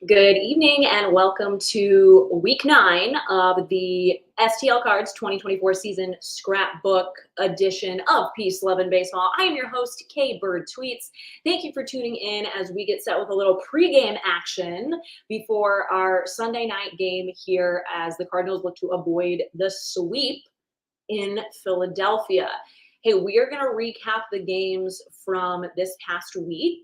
Good evening and welcome to week 9 of the STL Cards 2024 season scrapbook edition of Peace, Love, and Baseball. I am your host, Burd Tweets. Thank you for tuning in as we get set with a little pregame action before our Sunday night game here as the Cardinals look to avoid the sweep in Philadelphia. Hey, we are going to recap the games from this past week.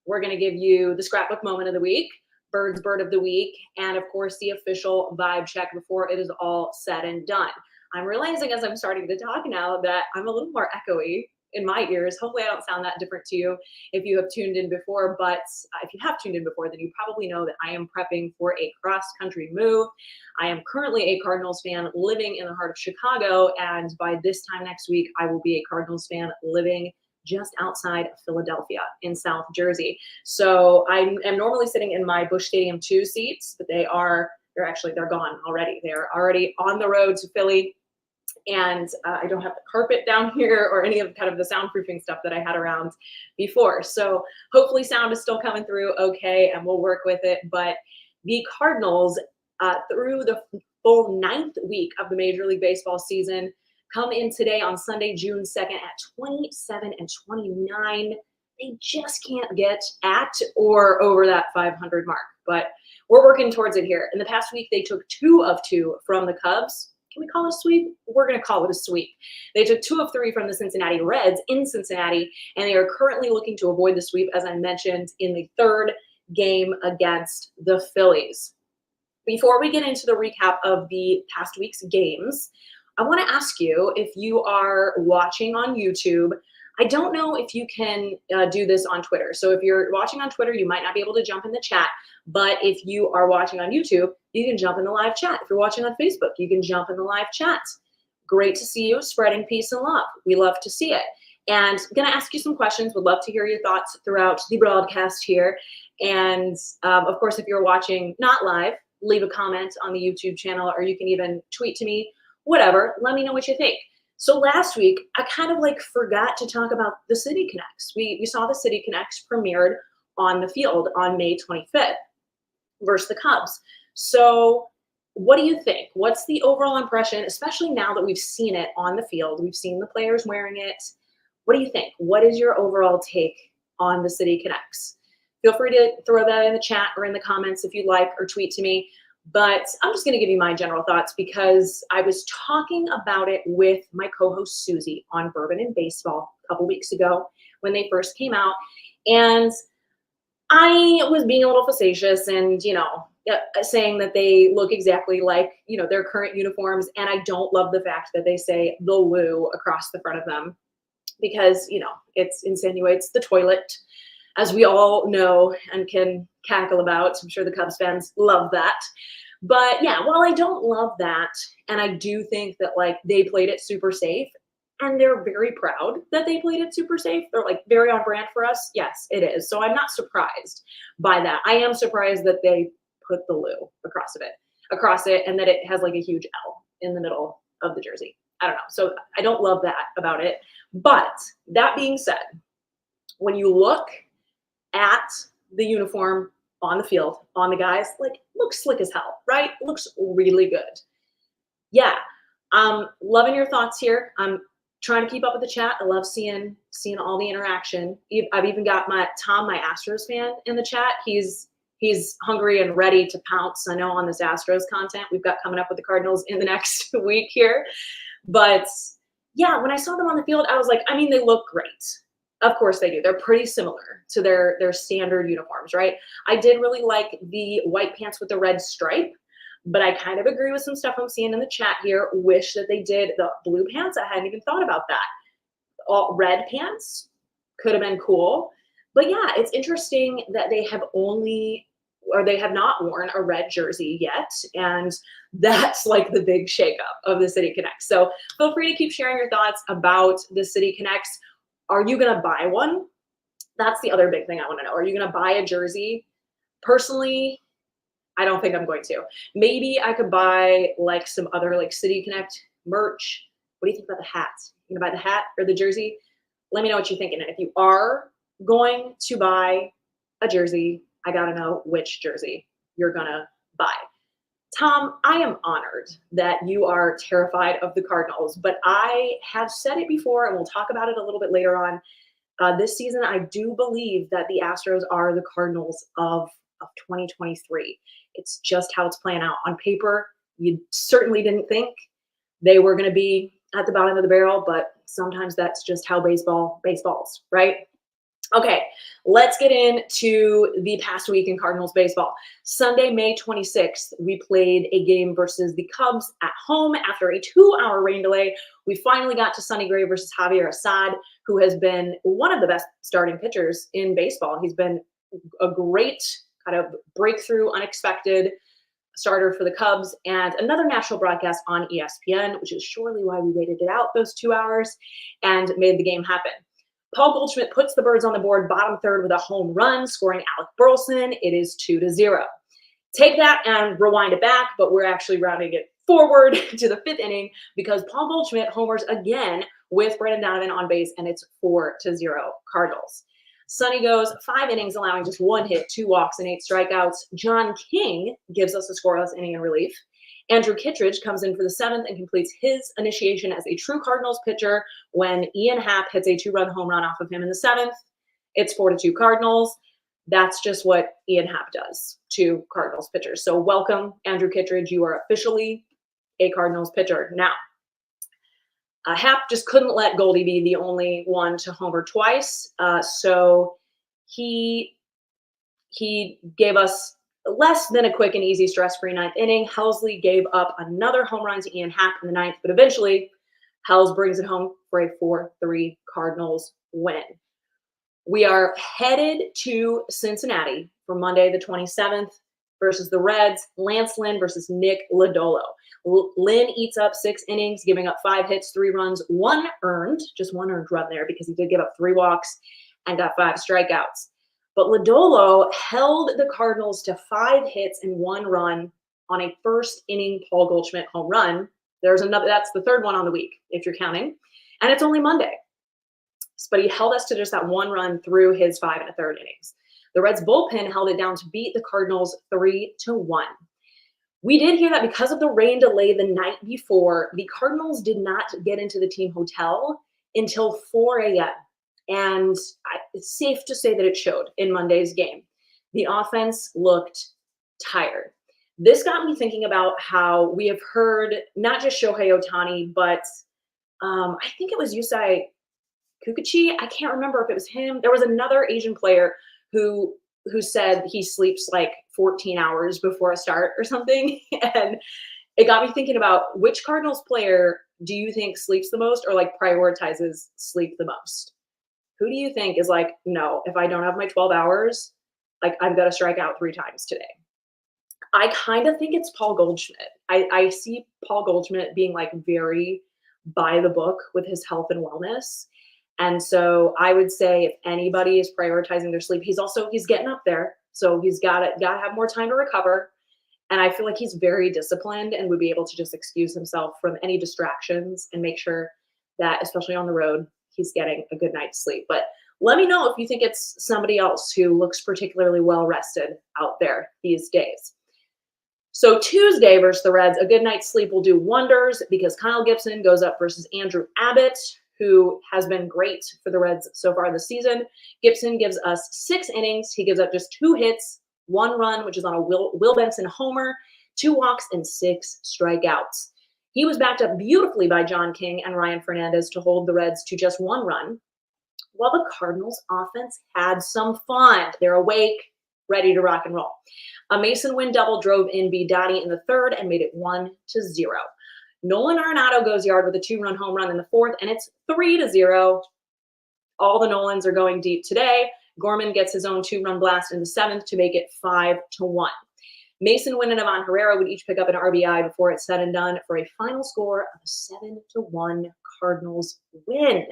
We're going to give you the scrapbook moment of the week, Bird's Bird of the week, and of course the official vibe check before it is all said and done. I'm realizing as I'm starting to talk now that I'm a little more echoey in my ears. Hopefully I don't sound that different to you if you have tuned in before, but if you have tuned in before, then you probably know that I am prepping for a cross-country move. I am currently a Cardinals fan living in the heart of Chicago, and by this time next week, I will be a Cardinals fan living just outside of Philadelphia in South Jersey. So I am normally sitting in my Busch Stadium 2 seats, but they're gone already. They're already on the road to Philly. And I don't have the carpet down here or any of kind of the soundproofing stuff that I had around before. So hopefully sound is still coming through okay, and we'll work with it. But the Cardinals, through the full 9th week of the Major League Baseball season, come in today on Sunday, June 2nd at 27-29. They just can't get at or over that 500 mark, but we're working towards it here. In the past week, they took 2 of 2 from the Cubs. Can we call it a sweep? We're going to call it a sweep. They took 2 of 3 from the Cincinnati Reds in Cincinnati, and they are currently looking to avoid the sweep, as I mentioned, in the 3rd game against the Phillies. Before we get into the recap of the past week's games, I want to ask you, if you are watching on YouTube, I don't know if you can do this on Twitter. So if you're watching on Twitter, you might not be able to jump in the chat. But if you are watching on YouTube, you can jump in the live chat. If you're watching on Facebook, you can jump in the live chat. Great to see you spreading peace and love. We love to see it. And I'm going to ask you some questions. Would love to hear your thoughts throughout the broadcast here. And of course, if you're watching not live, leave a comment on the YouTube channel, or you can even tweet to me. Whatever, let me know what you think. So last week, I kind of forgot to talk about the City Connects. We saw the City Connects premiered on the field on May 25th versus the Cubs. So what do you think? What's the overall impression, especially now that we've seen it on the field? We've seen the players wearing it. What do you think? What is your overall take on the City Connects? Feel free to throw that in the chat or in the comments if you'd like, or tweet to me. But I'm just going to give you my general thoughts because I was talking about it with my co-host Susie on Bourbon and Baseball a couple weeks ago when they first came out. And I was being a little facetious and, saying that they look exactly like, their current uniforms. And I don't love the fact that they say the loo across the front of them because, it insinuates the toilet, as we all know and can cackle about. I'm sure the Cubs fans love that. But yeah, while I don't love that, and I do think that they played it super safe, and they're very proud that they played it super safe. They're very on brand for us. Yes, it is. So I'm not surprised by that. I am surprised that they put the loo across it, and that it has a huge L in the middle of the jersey. I don't know. So I don't love that about it. But that being said, when you look at the uniform on the field, on the guys, looks slick as hell, right? Looks really good. Yeah, loving your thoughts here. I'm trying to keep up with the chat. I love seeing all the interaction. I've even got my Astros fan in the chat. He's hungry and ready to pounce, I know, on this Astros content we've got coming up with the Cardinals in the next week here. But yeah, when I saw them on the field, I was like, they look great. Of course they do. They're pretty similar to their standard uniforms, right? I did really like the white pants with the red stripe, but I kind of agree with some stuff I'm seeing in the chat here. Wish that they did the blue pants. I hadn't even thought about that. All red pants could have been cool. But yeah, it's interesting that they have not worn a red jersey yet. And that's the big shakeup of the City Connects. So feel free to keep sharing your thoughts about the City Connects. Are you going to buy one? That's the other big thing I want to know. Are you going to buy a jersey? Personally, I don't think I'm going to. Maybe I could buy some other City Connect merch. What do you think about the hat? You going to buy the hat or the jersey? Let me know what you're thinking. And if you are going to buy a jersey, I got to know which jersey. you're gonna buy. Tom, I am honored that you are terrified of the Cardinals, but I have said it before, and we'll talk about it a little bit later on. This season, I do believe that the Astros are the Cardinals of 2023. It's just how it's playing out. On paper, you certainly didn't think they were going to be at the bottom of the barrel, but sometimes that's just how baseball's, right? Okay, let's get into the past week in Cardinals baseball. Sunday, May 26th, we played a game versus the Cubs at home after a 2-hour rain delay. We finally got to Sonny Gray versus Javier Assad, who has been one of the best starting pitchers in baseball. He's been a great kind of breakthrough, unexpected starter for the Cubs, and another national broadcast on ESPN, which is surely why we waited it out those 2 hours and made the game happen. Paul Goldschmidt puts the Birds on the board bottom third with a home run, scoring Alec Burleson. It is 2-0. Take that and rewind it back, but we're actually rounding it forward to the 5th inning because Paul Goldschmidt homers again with Brandon Donovan on base, and it's 4-0 Cardinals. Sonny goes 5 innings, allowing just 1 hit, 2 walks, and 8 strikeouts. John King gives us a scoreless inning in relief. Andrew Kittredge comes in for the 7th and completes his initiation as a true Cardinals pitcher when Ian Happ hits a 2-run home run off of him in the 7th. It's 4-2 Cardinals. That's just what Ian Happ does to Cardinals pitchers. So welcome, Andrew Kittredge. You are officially a Cardinals pitcher. Now, Happ just couldn't let Goldie be the only one to homer twice. So he gave us less than a quick and easy stress-free 9th inning. Helsley gave up another home run to Ian Happ in the 9th, but eventually Hells brings it home for a 4-3 Cardinals win. We are headed to Cincinnati for Monday the 27th versus the Reds. Lance Lynn versus Nick Lodolo. Lynn eats up 6 innings, giving up 5 hits, 3 runs, 1 earned, just 1 earned run there because he did give up 3 walks and got 5 strikeouts. But Lodolo held the Cardinals to 5 hits and 1 run on a 1st inning Paul Goldschmidt home run. There's another, that's the 3rd one on the week, if you're counting. And it's only Monday. But he held us to just that 1 run through his 5 1/3 innings. The Reds bullpen held it down to beat the Cardinals 3-1. We did hear that because of the rain delay the night before, the Cardinals did not get into the team hotel until 4 a.m. And it's safe to say that it showed in Monday's game. The offense looked tired. This got me thinking about how we have heard not just Shohei Ohtani, but I think it was Yusei Kikuchi. I can't remember if it was him. There was another Asian player who said he sleeps like 14 hours before a start or something. And it got me thinking about which Cardinals player do you think sleeps the most or like prioritizes sleep the most? Who do you think is like, no, if I don't have my 12 hours, like I've got to strike out 3 times today? I kind of think it's Paul Goldschmidt. I see Paul Goldschmidt being like very by the book with his health and wellness. And so I would say if anybody is prioritizing their sleep, he's getting up there. So he's got to have more time to recover. And I feel like he's very disciplined and would be able to just excuse himself from any distractions and make sure that, especially on the road, he's getting a good night's sleep. But let me know if you think it's somebody else who looks particularly well rested out there these days. So Tuesday versus the Reds, a good night's sleep will do wonders because Kyle Gibson goes up versus Andrew Abbott, who has been great for the Reds so far this season. Gibson gives us 6 innings. He gives up just 2 hits, 1 run, which is on a Will Benson homer, 2 walks, and 6 strikeouts. He was backed up beautifully by John King and Ryan Fernandez to hold the Reds to just 1 run, while the Cardinals offense had some fun. They're awake, ready to rock and roll. A Mason Wynn double drove in B. Dottie in the 3rd and made it 1-0. Nolan Arenado goes yard with a 2-run home run in the 4th, and it's 3-0. All the Nolans are going deep today. Gorman gets his own 2-run blast in the 7th to make it 5-1. Mason Wynn and Ivan Herrera would each pick up an RBI before it's said and done for a final score of a 7-1 Cardinals win.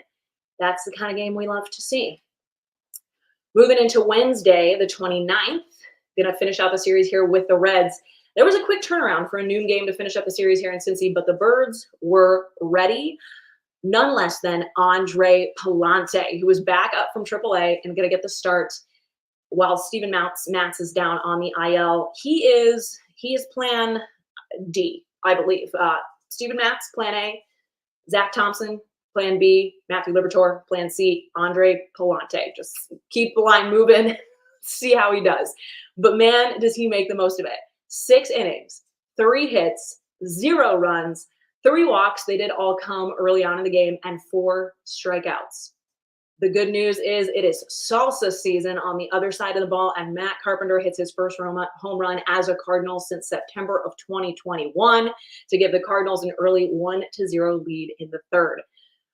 That's the kind of game we love to see. Moving into Wednesday, the 29th, going to finish out the series here with the Reds. There was a quick turnaround for a noon game to finish up the series here in Cincy, but the Birds were ready. None less than Andre Palante, who was back up from AAA and going to get the start while Steven Matz is down on the IL. He is plan D, I believe. Steven Matz, plan A. Zach Thompson, plan B. Matthew Liberatore, plan C. Andre Palante. Just keep the line moving, see how he does. But man, does he make the most of it. 6 innings, 3 hits, 0 runs, 3 walks. They did all come early on in the game, and 4 strikeouts. The good news is it is salsa season on the other side of the ball, and Matt Carpenter hits his first home run as a Cardinal since September of 2021 to give the Cardinals an early 1-0 lead in the 3rd.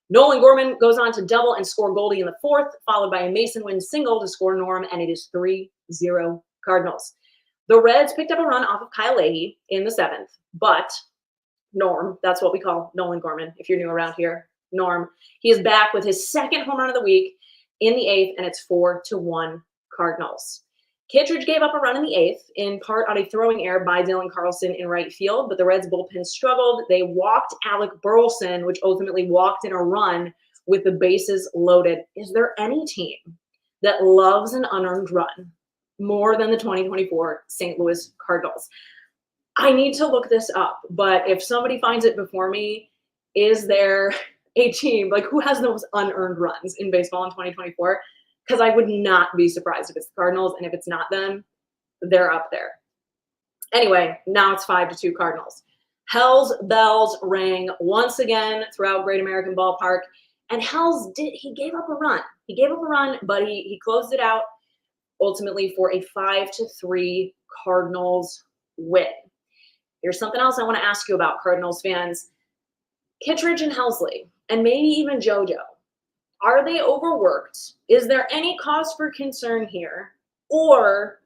Nolan Gorman goes on to double and score Goldie in the 4th, followed by a Mason Wynn single to score Norm, and it is 3-0 Cardinals. The Reds picked up a run off of Kyle Leahy in the 7th, but Norm, that's what we call Nolan Gorman if you're new around here, Norm, he is back with his 2nd home run of the week in the 8th, and it's 4-1 Cardinals. Kittredge gave up a run in the 8th, in part on a throwing error by Dylan Carlson in right field, but the Reds bullpen struggled. They walked Alec Burleson, which ultimately walked in a run with the bases loaded. Is there any team that loves an unearned run more than the 2024 St. Louis Cardinals? I need to look this up, but if somebody finds it before me, is there a team like who has those unearned runs in baseball in 2024? Because I would not be surprised if it's the Cardinals, and if it's not them, they're up there. Anyway, now it's 5-2 Cardinals. Hell's bells rang once again throughout Great American Ballpark, and he gave up a run. He gave up a run, but he closed it out ultimately for a 5-3 Cardinals win. Here's something else I want to ask you about, Cardinals fans. Kittredge and Helsley, and maybe even JoJo, are they overworked? Is there any cause for concern here? Or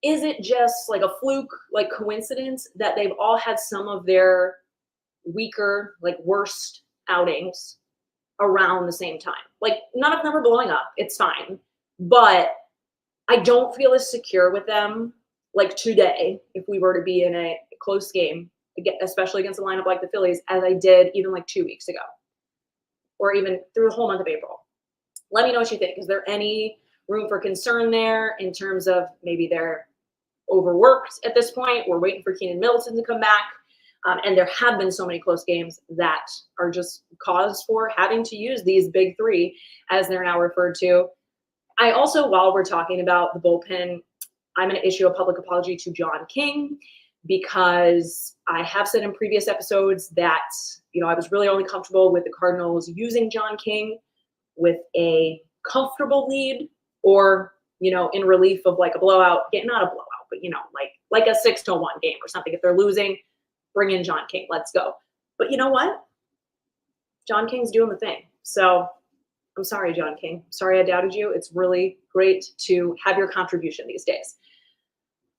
is it just like a fluke, like coincidence that they've all had some of their weaker, like worst outings around the same time? Like none of them are blowing up. It's fine. But I don't feel as secure with them like today if we were to be in a close game, especially against a lineup like the Phillies, as I did even like 2 weeks ago, or even through the whole month of April. Let me know what you think. Is there any room for concern there in terms of maybe they're overworked at this point? We're waiting for Keenan Middleton to come back. And there have been so many close games that are just cause for having to use these big 3, as they're now referred to. I also, while we're talking about the bullpen, I'm going to issue a public apology to John King, because I have said in previous episodes that, I was really only comfortable with the Cardinals using John King with a comfortable lead, or, in relief of like a blowout, not a blowout, but, like a 6-1 game or something. If they're losing, bring in John King. Let's go. But you know what? John King's doing the thing. So I'm sorry, John King. Sorry I doubted you. It's really great to have your contribution these days.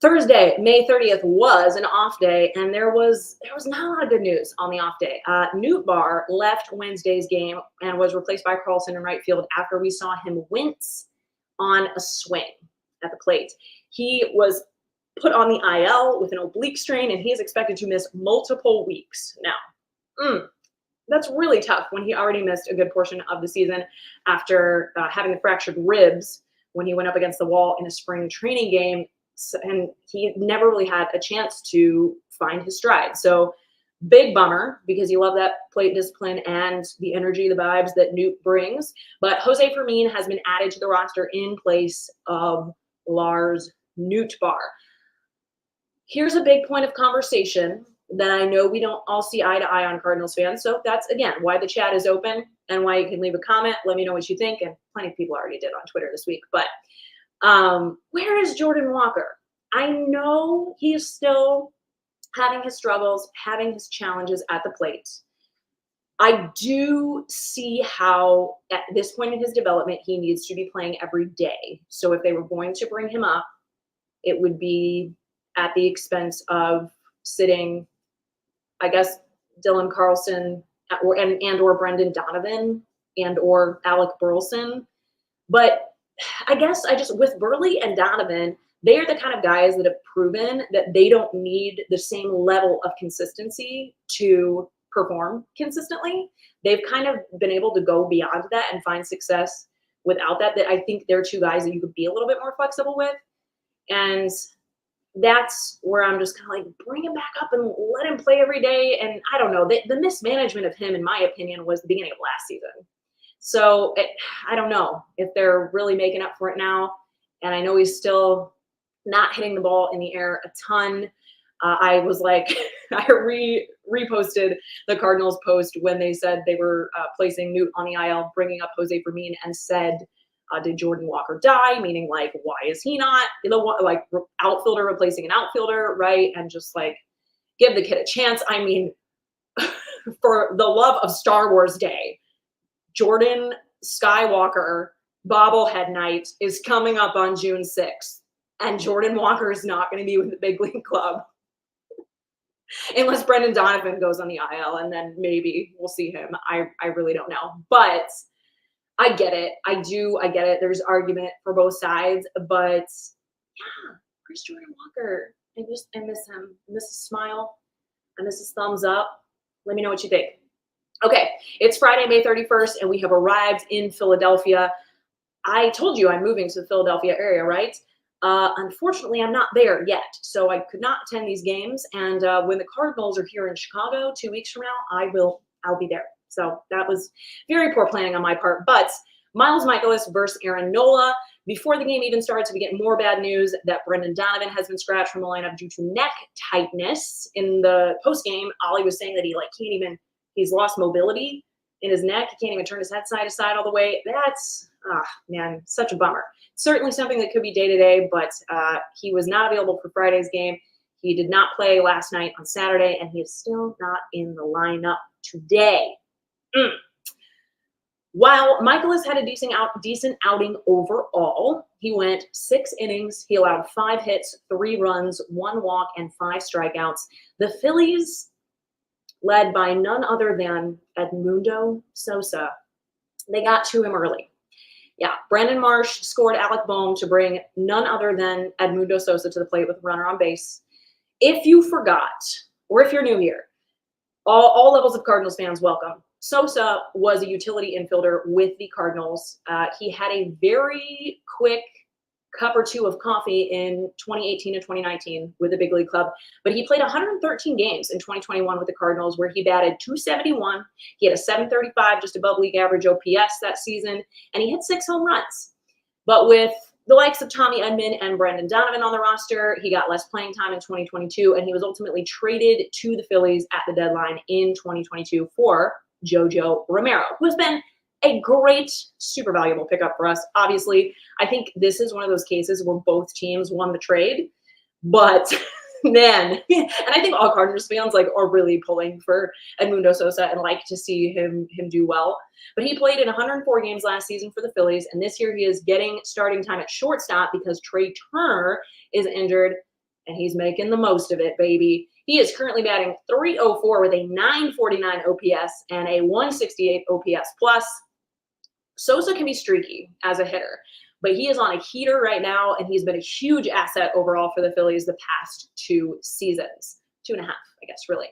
Thursday, May 30th was an off day, and there was not a lot of good news on the off day. Newt Barr left Wednesday's game and was replaced by Carlson in right field after we saw him wince on a swing at the plate. He was put on the IL with an oblique strain, and he is expected to miss multiple weeks now. That's really tough when he already missed a good portion of the season after having the fractured ribs when he went up against the wall in a spring training game. And he never really had a chance to find his stride. So big bummer, because you love that plate discipline and the energy, the vibes that Newt brings. But Jose Fermin has been added to the roster in place of Lars Nootbaar. Here's a big point of conversation that I know we don't all see eye to eye on, Cardinals fans. So that's, again, why the chat is open and why you can leave a comment. Let me know what you think. And plenty of people already did on Twitter this week. But where is Jordan Walker? I know he is still having his struggles, having his challenges at the plate. I do see how at this point in his development, he needs to be playing every day. So if they were going to bring him up, it would be at the expense of sitting, I guess, Dylan Carlson or Brendan Donovan or Alec Burleson. But I guess with Burley and Donovan, they are the kind of guys that have proven that they don't need the same level of consistency to perform consistently. They've kind of been able to go beyond that and find success without that, that I think they're two guys that you could be a little bit more flexible with. And that's where I'm just kind of like, bring him back up and let him play every day. And I don't know, the mismanagement of him, in my opinion, was the beginning of last season. So I don't know if they're really making up for it now. And I know he's still not hitting the ball in the air a ton. I was like, I reposted the Cardinals post when they said they were placing Newt on the IL, bringing up Jose Fermin, and said, did Jordan Walker die? Meaning, like, why is he not like outfielder replacing an outfielder, right? And just like give the kid a chance. I mean, for the love of Star Wars Day, Jordan Skywalker bobblehead night is coming up on June 6th, and Jordan Walker is not going to be with the big league club. Unless Brendan Donovan goes on the IL, and then maybe we'll see him. I really don't know. But I get it. I get it. There's argument for both sides. But yeah, where's Jordan Walker? I miss him. I miss his smile. I miss his thumbs up. Let me know what you think. Okay, it's Friday, May 31st, and we have arrived in Philadelphia. I told you I'm moving to the Philadelphia area, right? Unfortunately, I'm not there yet, so I could not attend these games. And when the Cardinals are here in Chicago 2 weeks from now, I'll be there. So that was very poor planning on my part. But Miles Mikolas versus Aaron Nola. Before the game even starts, we get more bad news that Brendan Donovan has been scratched from the lineup due to neck tightness. In the postgame, Ollie was saying that he's lost mobility in his neck. He can't even turn his head side to side all the way. That's, man, such a bummer. Certainly something that could be day-to-day, but he was not available for Friday's game. He did not play last night on Saturday, and he is still not in the lineup today. While Mikolas had a decent outing overall, he went 6 innings. He allowed 5 hits, 3 runs, 1 walk, and 5 strikeouts. The Phillies, led by none other than Edmundo Sosa, they got to him early. Yeah, Brandon Marsh scored Alec Boehm to bring none other than Edmundo Sosa to the plate with a runner on base. If you forgot, or if you're new here, all levels of Cardinals fans, welcome. Sosa was a utility infielder with the Cardinals. He had a very quick cup or two of coffee in 2018 and 2019 with the big league club, but he played 113 games in 2021 with the Cardinals, where he batted .271. He had a .735, just above league average OPS that season, and he hit 6 home runs. But with the likes of Tommy Edman and Brendan Donovan on the roster, he got less playing time in 2022, and he was ultimately traded to the Phillies at the deadline in 2022 for Jojo Romero, who has been a great, super valuable pickup for us. Obviously, I think this is one of those cases where both teams won the trade, but man, and I think all Cardinals fans are really pulling for Edmundo Sosa and like to see him do well. But he played in 104 games last season for the Phillies, and this year he is getting starting time at shortstop because Trey Turner is injured, and he's making the most of it, baby. He is currently batting .304 with a .949 OPS and a .168 OPS plus. Sosa can be streaky as a hitter, but he is on a heater right now, and he's been a huge asset overall for the Phillies the past 2 seasons. 2.5, I guess, really.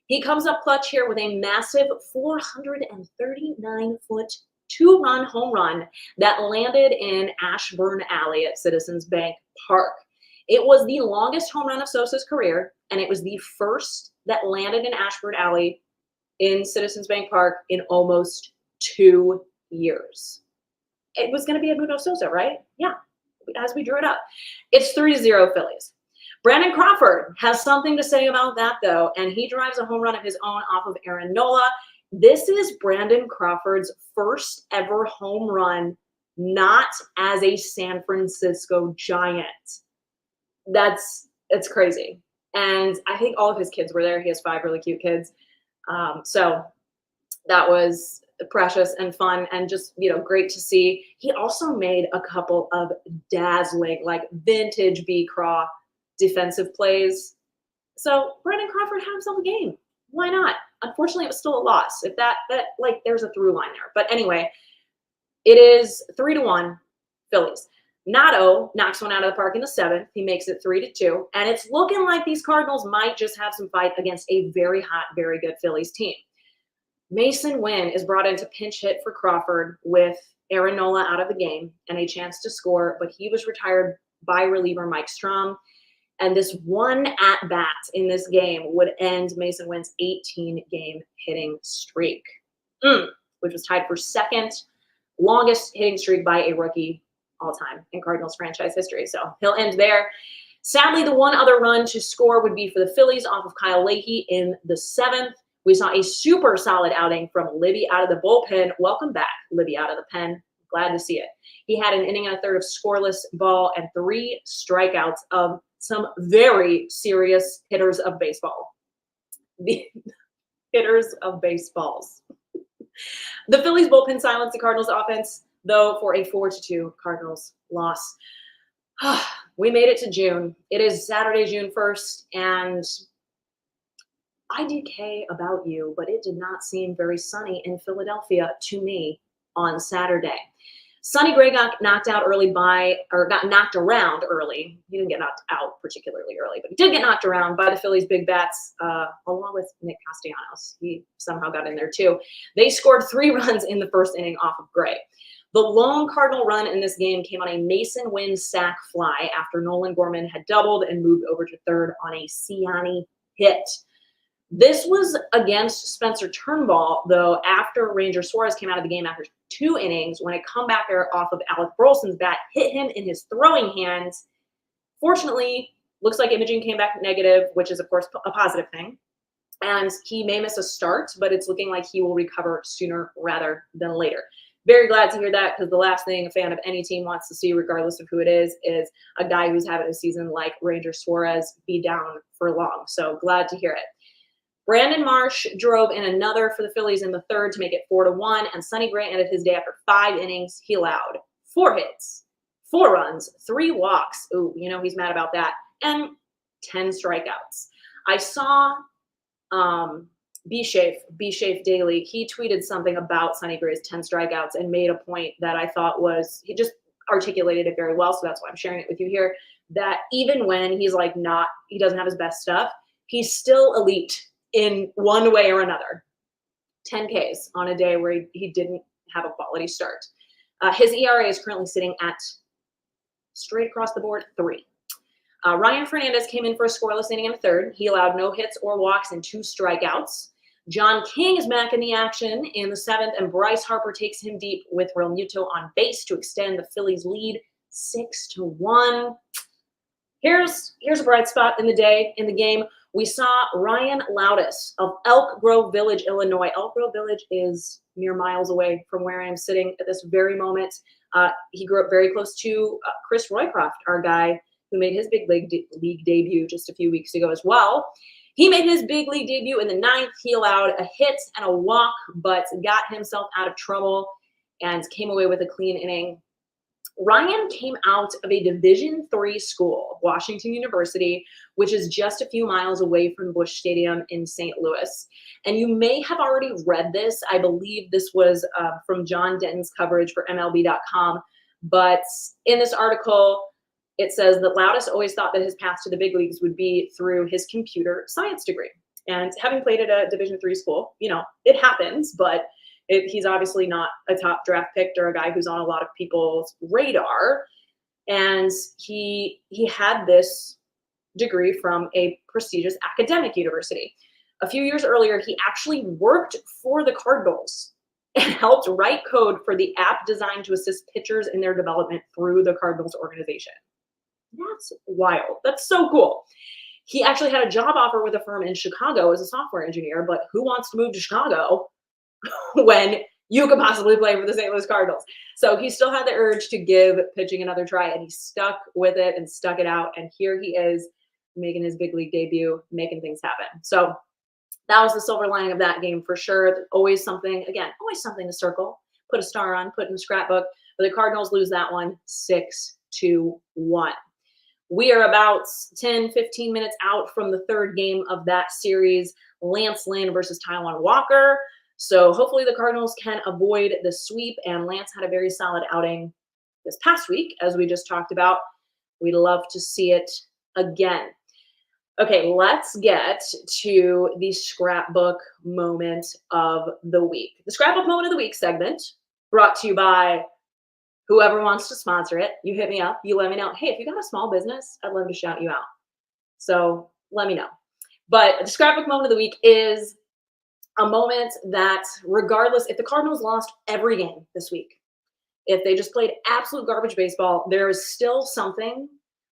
He comes up clutch here with a massive 439-foot 2-run home run that landed in Ashburn Alley at Citizens Bank Park. It was the longest home run of Sosa's career, and it was the first that landed in Ashburn Alley in Citizens Bank Park in almost 2 years. It was going to be Edmundo Sosa, right? Yeah, as we drew it up. It's 3-0 Phillies. Brandon Crawford has something to say about that, though, and he drives a home run of his own off of Aaron Nola. This is Brandon Crawford's first ever home run, not as a San Francisco Giant. It's crazy. And I think all of his kids were there. He has 5 really cute kids. So that was precious and fun and just, great to see. He also made a couple of dazzling, vintage B. Craw defensive plays. So Brandon Crawford had himself a game. Why not? Unfortunately, it was still a loss. If that there's a through line there. But anyway, it is 3-1 Phillies. Nato knocks one out of the park in the 7th. He makes it 3-2. And it's looking like these Cardinals might just have some fight against a very hot, very good Phillies team. Mason Wynn is brought in to pinch hit for Crawford with Aaron Nola out of the game and a chance to score, but he was retired by reliever Mike Strom. And this one at-bat in this game would end Mason Wynn's 18-game hitting streak, which was tied for second longest hitting streak by a rookie all time in Cardinals franchise history. So he'll end there. Sadly, the one other run to score would be for the Phillies off of Kyle Leahy in the 7th. We saw a super solid outing from Libby out of the bullpen. Welcome back, Libby out of the pen. Glad to see it. He had an inning and a third of scoreless ball and 3 strikeouts of some very serious hitters of baseball. The hitters of baseballs. The Phillies bullpen silenced the Cardinals offense, though, for a 4-2 Cardinals loss. We made it to June. It is Saturday, June 1st, and IDK about you, but it did not seem very sunny in Philadelphia to me on Saturday. Sonny Gray got knocked out early got knocked around early. He didn't get knocked out particularly early, but he did get knocked around by the Phillies' big bats, along with Nick Castellanos. He somehow got in there too. They scored 3 runs in the first inning off of Gray. The lone Cardinal run in this game came on a Mason Wynn sac fly after Nolan Gorman had doubled and moved over to third on a Ciani hit. This was against Spencer Turnbull, though, after Ranger Suarez came out of the game after 2 innings when a comebacker off of Alec Burleson's bat hit him in his throwing hands. Fortunately, looks like imaging came back negative, which is, of course, a positive thing. And he may miss a start, but it's looking like he will recover sooner rather than later. Very glad to hear that, because the last thing a fan of any team wants to see, regardless of who it is a guy who's having a season like Ranger Suarez be down for long. So glad to hear it. Brandon Marsh drove in another for the Phillies in the 3rd to make it 4-1, and Sonny Gray ended his day after 5 innings. He allowed 4 hits, 4 runs, 3 walks. Ooh, you know he's mad about that. And 10 strikeouts. I saw B-Shafe Daily. He tweeted something about Sonny Gray's 10 strikeouts and made a point that I thought he just articulated it very well, so that's why I'm sharing it with you here, that even when he's like he doesn't have his best stuff, he's still elite in one way or another. 10 Ks on a day where he didn't have a quality start. His ERA is currently sitting at, straight across the board, 3. Ryan Fernandez came in for a scoreless inning in the 3rd. He allowed no hits or walks and 2 strikeouts. John King is back in the action in the 7th, and Bryce Harper takes him deep with Real Muto on base to extend the Phillies' lead 6-1. Here's a bright spot in the game. We saw Ryan Loudis of Elk Grove Village, Illinois. Elk Grove Village is mere miles away from where I am sitting at this very moment. He grew up very close to Chris Roycroft, our guy who made his big league debut just a few weeks ago as well. He made his big league debut in the 9th. He allowed a hit and a walk, but got himself out of trouble and came away with a clean inning. Ryan came out of a Division III school, Washington University, which is just a few miles away from Busch Stadium in St. Louis. And you may have already read this. I believe this was from John Denton's coverage for MLB.com. But in this article, it says that Loudis always thought that his path to the big leagues would be through his computer science degree. And having played at a Division III school, it happens, but he's obviously not a top draft pick or a guy who's on a lot of people's radar. And he had this degree from a prestigious academic university. A few years earlier, he actually worked for the Cardinals and helped write code for the app designed to assist pitchers in their development through the Cardinals organization. That's wild. That's so cool. He actually had a job offer with a firm in Chicago as a software engineer, but who wants to move to Chicago when you could possibly play for the St. Louis Cardinals? So he still had the urge to give pitching another try, and he stuck with it and stuck it out. And here he is making his big league debut, making things happen. So that was the silver lining of that game for sure. Always something to circle, put a star on, put in the scrapbook. But the Cardinals lose that one 6-1. We are about 10, 15 minutes out from the 3rd game of that series, Lance Lynn versus Taijuan Walker. So hopefully the Cardinals can avoid the sweep, and Lance had a very solid outing this past week, as we just talked about. We'd love to see it again. Okay, let's get to the scrapbook moment of the week. The scrapbook moment of the week segment brought to you by Whoever wants to sponsor it, you hit me up. You let me know. Hey, if you got a small business, I'd love to shout you out. So let me know. But the scrapbook moment of the week is a moment that, regardless, if the Cardinals lost every game this week, if they just played absolute garbage baseball, there is still something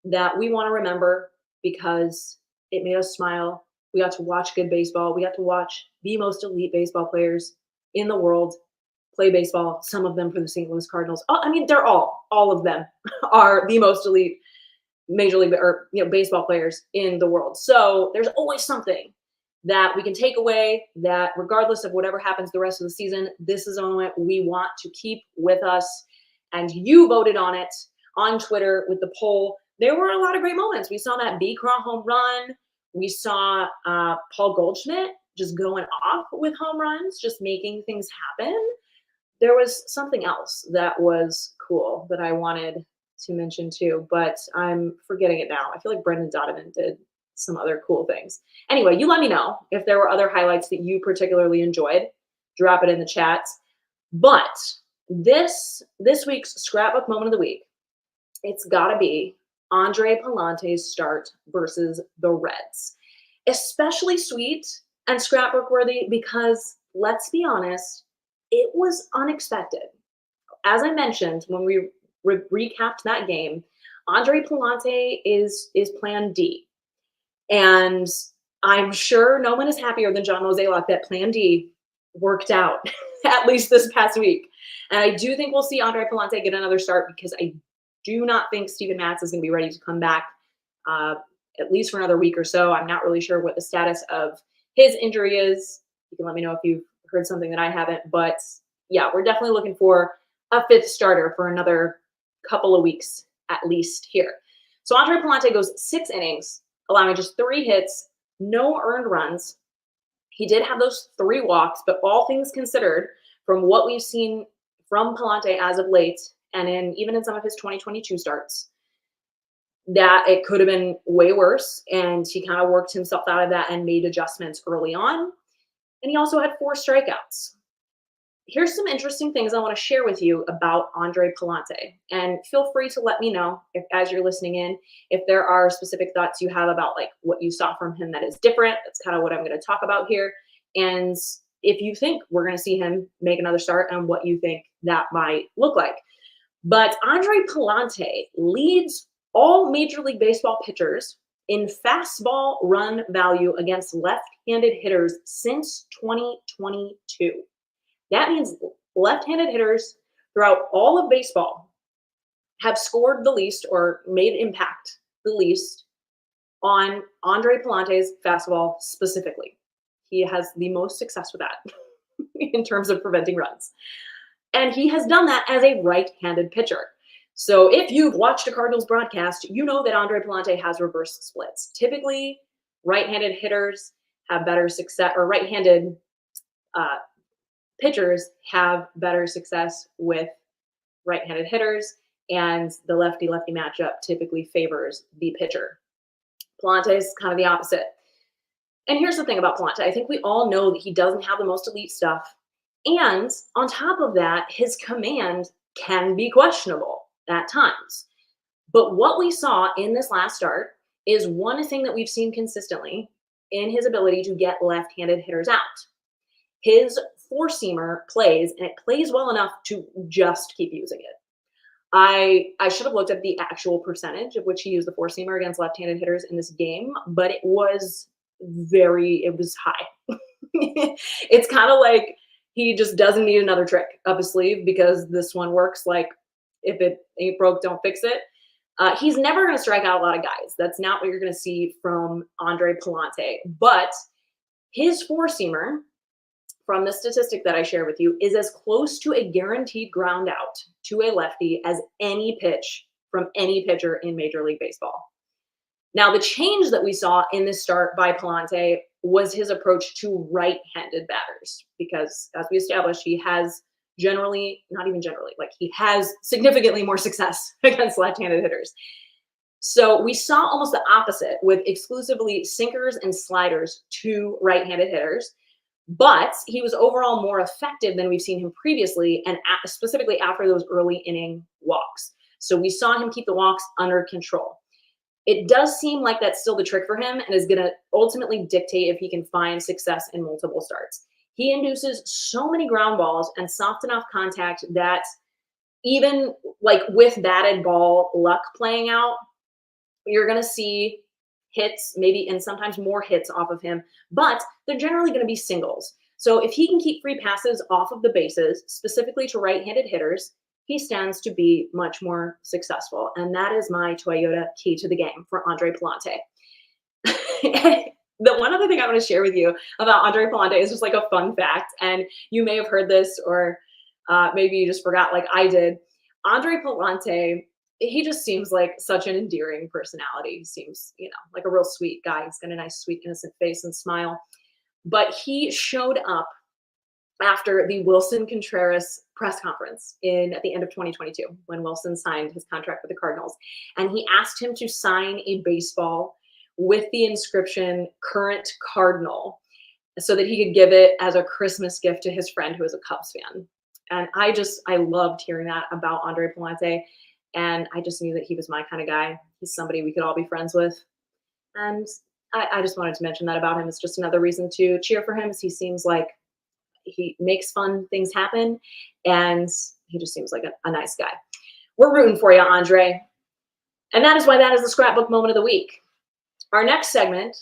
that we want to remember because it made us smile. We got to watch good baseball. We got to watch the most elite baseball players in the world play baseball, some of them for the St. Louis Cardinals. I mean, they're all of them are the most elite major league or baseball players in the world. So there's always something that we can take away that regardless of whatever happens the rest of the season, this is a moment we want to keep with us. And you voted on it on Twitter with the poll. There were a lot of great moments. We saw that B. Craw home run. We saw Paul Goldschmidt just going off with home runs, just making things happen. There was something else that was cool that I wanted to mention too, but I'm forgetting it now. I feel like Brendan Donovan did some other cool things. Anyway, you let me know if there were other highlights that you particularly enjoyed. Drop it in the chats. But this week's scrapbook moment of the week, it's got to be Andre Palante's start versus the Reds. Especially sweet and scrapbook worthy because, let's be honest, it was unexpected. As I mentioned when we recapped that game, Andre Palante is plan D. And I'm sure no one is happier than John Mozeliak that plan D worked out, at least this past week. And I do think we'll see Andre Palante get another start because I do not think Steven Matz is going to be ready to come back at least for another week or so. I'm not really sure what the status of his injury is. You can let me know if you've heard something that I haven't. But yeah, we're definitely looking for a fifth starter for another couple of weeks at least here. So Andre Palante goes 6 innings, allowing just 3 hits, no earned runs. He did have those 3 walks, but all things considered, from what we've seen from Palante as of late, and even in some of his 2022 starts, that it could have been way worse. And he kind of worked himself out of that and made adjustments early on. And he also had 4 strikeouts. Here's some interesting things I want to share with you about Andre Palante. And feel free to let me know if, as you're listening in, if there are specific thoughts you have about like what you saw from him that is different. That's kind of what I'm going to talk about here. And if you think we're going to see him make another start and what you think that might look like. But Andre Palante leads all Major League Baseball pitchers in fastball run value against left-handed hitters since 2022. That means left-handed hitters throughout all of baseball have scored the least or made impact the least on Andre Palante's fastball specifically. He has the most success with that in terms of preventing runs. And he has done that as a right-handed pitcher. So if you've watched a Cardinals broadcast, you know that Andre Palante has reverse splits. Typically, right-handed hitters have better success, or right-handed pitchers have better success with right-handed hitters, and the lefty-lefty matchup typically favors the pitcher. Palante is kind of the opposite. And here's the thing about Palante. I think we all know that he doesn't have the most elite stuff. And on top of that, his command can be questionable at times. But what we saw in this last start is one thing that we've seen consistently in his ability to get left-handed hitters out. His four-seamer plays, and it plays well enough to just keep using it. I should have looked at the actual percentage of which he used the four-seamer against left-handed hitters in this game, but it was high. It's kind of like he just doesn't need another trick up his sleeve because this one works. Like, if it ain't broke, don't fix it. He's never going to strike out a lot of guys. That's not what you're going to see from Andre Palante. But his four-seamer, from the statistic that I share with you, is as close to a guaranteed ground out to a lefty as any pitch from any pitcher in Major League Baseball. Now, the change that we saw in this start by Palante was his approach to right-handed batters, because as we established, he has he has significantly more success against left-handed hitters. So we saw almost the opposite with exclusively sinkers and sliders to right-handed hitters. but he was overall more effective than we've seen him previously, and specifically after those early inning walks. So we saw him keep the walks under control. It does seem like that's still the trick for him and is going to ultimately dictate if he can find success in multiple starts. He induces so many ground balls and soft enough contact that even like with batted ball luck playing out, you're going to see hits, maybe, and sometimes more hits off of him, but they're generally going to be singles. So if he can keep free passes off of the bases, specifically to right-handed hitters, he stands to be much more successful. And that is my Toyota key to the game for Andre Pallante. The one other thing I want to share with you about Andre Pallante is just like a fun fact. And you may have heard this, or maybe you just forgot like I did. Andre Pallante, he just seems like such an endearing personality. He seems, like a real sweet guy. He's got a nice, sweet, innocent face and smile. But he showed up after the Wilson Contreras press conference at the end of 2022, when Wilson signed his contract with the Cardinals. And he asked him to sign a baseball with the inscription "Current Cardinal," so that he could give it as a Christmas gift to his friend who is a Cubs fan. And I loved hearing that about Andre Pallante. And I just knew that he was my kind of guy. He's somebody we could all be friends with. And I just wanted to mention that about him. It's just another reason to cheer for him, as he seems like he makes fun things happen, and he just seems like a nice guy. We're rooting for you, Andre. And that is why that is the Scrapbook Moment of the Week. Our next segment,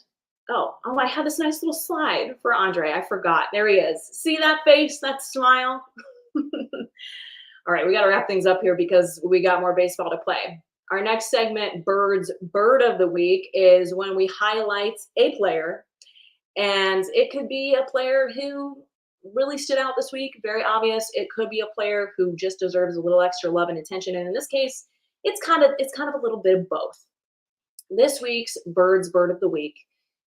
I had this nice little slide for Andre. I forgot. There he is. See that face, that smile? All right, we got to wrap things up here because we got more baseball to play. Our next segment, Bird's Burd of the Week, is when we highlight a player, and it could be a player who really stood out this week, very obvious. It could be a player who just deserves a little extra love and attention, and in this case, it's kind of a little bit of both. This week's Bird's Burd of the Week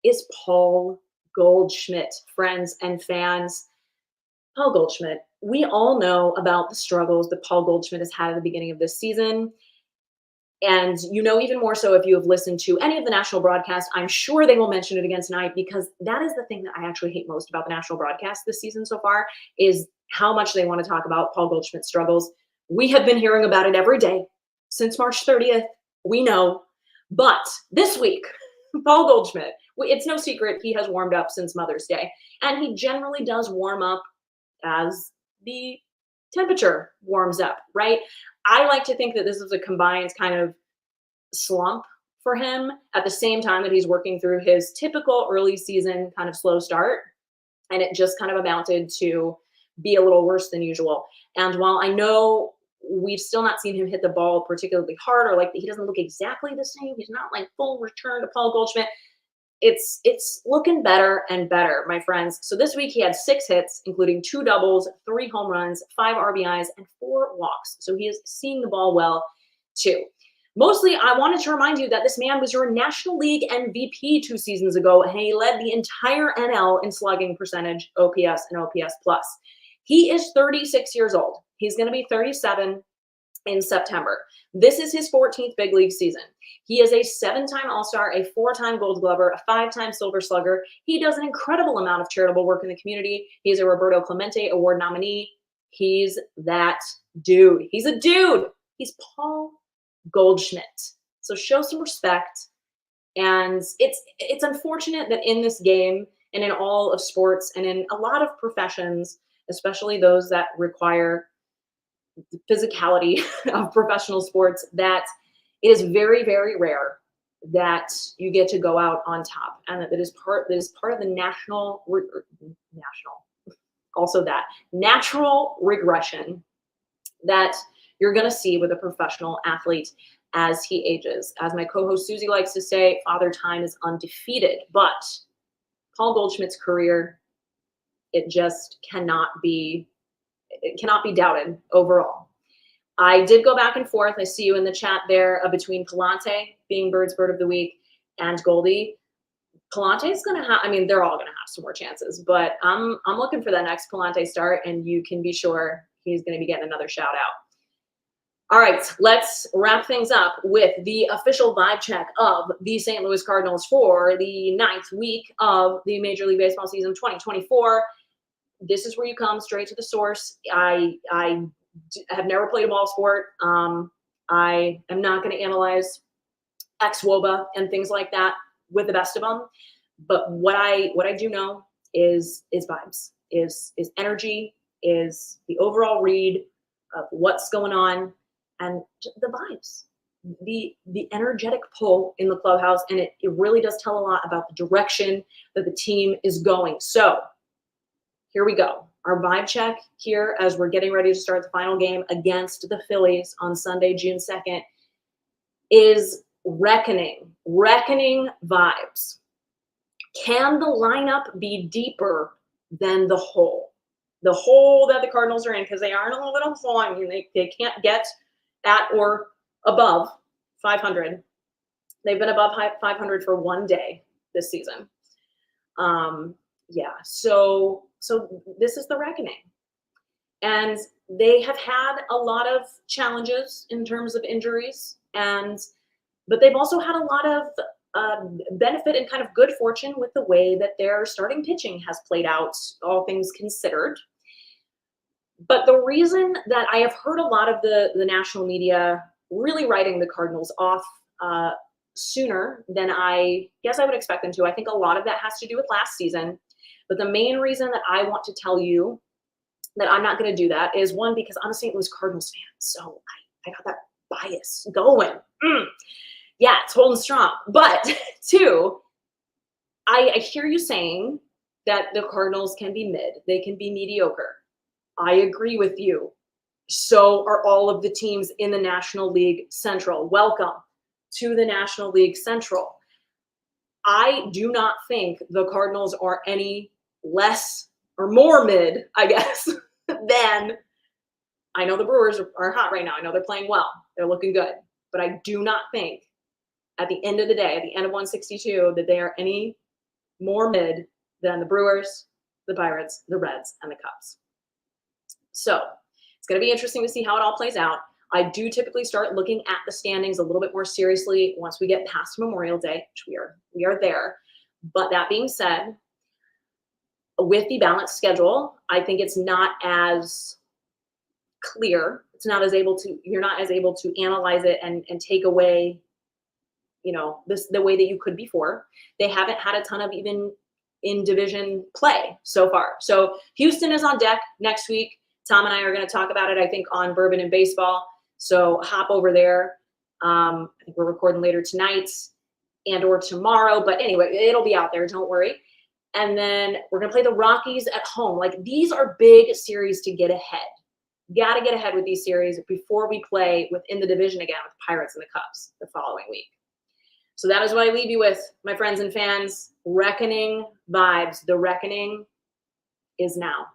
is Paul Goldschmidt, friends and fans. Paul Goldschmidt, we all know about the struggles that Paul Goldschmidt has had at the beginning of this season. And even more so if you have listened to any of the national broadcasts. I'm sure they will mention it again tonight, because that is the thing that I actually hate most about the national broadcast this season so far, is how much they want to talk about Paul Goldschmidt's struggles. We have been hearing about it every day since March 30th. We know. But this week, Paul Goldschmidt, it's no secret he has warmed up since Mother's Day. And he generally does warm up as the temperature warms up, right? I like to think that this is a combined kind of slump for him at the same time that he's working through his typical early season kind of slow start. And it just kind of amounted to be a little worse than usual. And while I know we've still not seen him hit the ball particularly hard, or like he doesn't look exactly the same, he's not like full return to Paul Goldschmidt, it's looking better and better, my friends. So this week he had 6 hits, including 2 doubles, 3 home runs, 5 RBIs, and 4 walks. So he is seeing the ball well too. Mostly, I wanted to remind you that this man was your National League MVP 2 seasons ago, and he led the entire NL in slugging percentage, OPS, and OPS+. He is 36 years old. He's going to be 37 in September. This is his 14th big league season. He is a 7-time All-Star, a 4-time Gold Glover, a 5-time Silver Slugger. He does an incredible amount of charitable work in the community. He's a Roberto Clemente Award nominee. He's that dude. He's a dude. He's Paul Goldschmidt. So show some respect. And it's unfortunate that in this game and in all of sports and in a lot of professions, especially those that require the physicality of professional sports, that it is very, very rare that you get to go out on top, and that is part of the natural regression that you're going to see with a professional athlete as he ages. As my co-host Susie likes to say, Father Time is undefeated. But Paul Goldschmidt's career, it just cannot be doubted overall. I did go back and forth. I see you in the chat there between Pallante being Bird's Burd of the Week and Goldie. Pallante's going to have, they're all going to have some more chances, but I'm looking for that next Pallante start, and you can be sure he's going to be getting another shout out. All right, let's wrap things up with the official vibe check of the St. Louis Cardinals for the 9th week of the Major League Baseball season 2024. this is where you come straight to the source. I have never played a ball sport. I am not going to analyze ex-WOBA and things like that with the best of them. But what I do know is vibes, is energy, is the overall read of what's going on, and the vibes, the energetic pull in the clubhouse, and it really does tell a lot about the direction that the team is going. So here we go. Our vibe check here as we're getting ready to start the final game against the Phillies on Sunday, June 2nd, is reckoning vibes. Can the lineup be deeper than the hole? The hole that the Cardinals are in, because they are in a little bit of a hole. I mean, they can't get at or above 500. They've been above 500 for one day this season. Yeah, so this is the reckoning. And they have had a lot of challenges in terms of injuries, but they've also had a lot of benefit and kind of good fortune with the way that their starting pitching has played out, all things considered. But the reason that I have heard a lot of the national media really writing the Cardinals off sooner than I guess I would expect them to, I think a lot of that has to do with last season. But the main reason that I want to tell you that I'm not going to do that is, one, because I'm a St. Louis Cardinals fan, so I got that bias going. Yeah, it's holding strong. But two, I hear you saying that the Cardinals can be mid, they can be mediocre. I agree with you. So are all of the teams in the National League Central. Welcome to the National League Central. I do not think the Cardinals are any less or more mid, I guess, than, I know the Brewers are hot right now. I know they're playing well. They're looking good. But I do not think at the end of the day, at the end of 162, that they are any more mid than the Brewers, the Pirates, the Reds, and the Cubs. So it's going to be interesting to see how it all plays out. I do typically start looking at the standings a little bit more seriously once we get past Memorial Day, which we are there. But that being said, with the balanced schedule, I think it's not as clear. It's not as able to, you're not as able to analyze it and take away, the way that you could before. They haven't had a ton of even in division play so far. So Houston is on deck next week. Tom and I are going to talk about it, I think, on Bourbon and Baseball. So hop over there. I think we're recording later tonight and or tomorrow. But anyway, it'll be out there. Don't worry. And then we're going to play the Rockies at home. Like, these are big series to get ahead. Got to get ahead with these series before we play within the division again with Pirates and the Cubs the following week. So that is what I leave you with, my friends and fans. Reckoning vibes. The reckoning is now.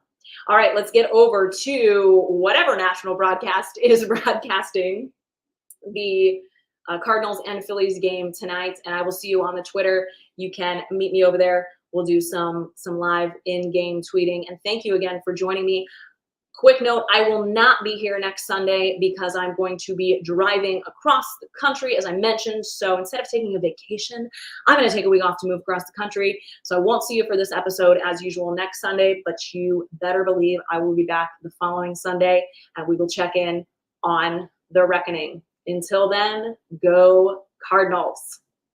All right, let's get over to whatever national broadcast is broadcasting the Cardinals and Phillies game tonight. And I will see you on the Twitter. You can meet me over there. We'll do some live in-game tweeting. And thank you again for joining me. Quick note, I will not be here next Sunday because I'm going to be driving across the country, as I mentioned. So instead of taking a vacation, I'm going to take a week off to move across the country. So I won't see you for this episode as usual next Sunday, but you better believe I will be back the following Sunday, and we will check in on the reckoning. Until then, go Cardinals.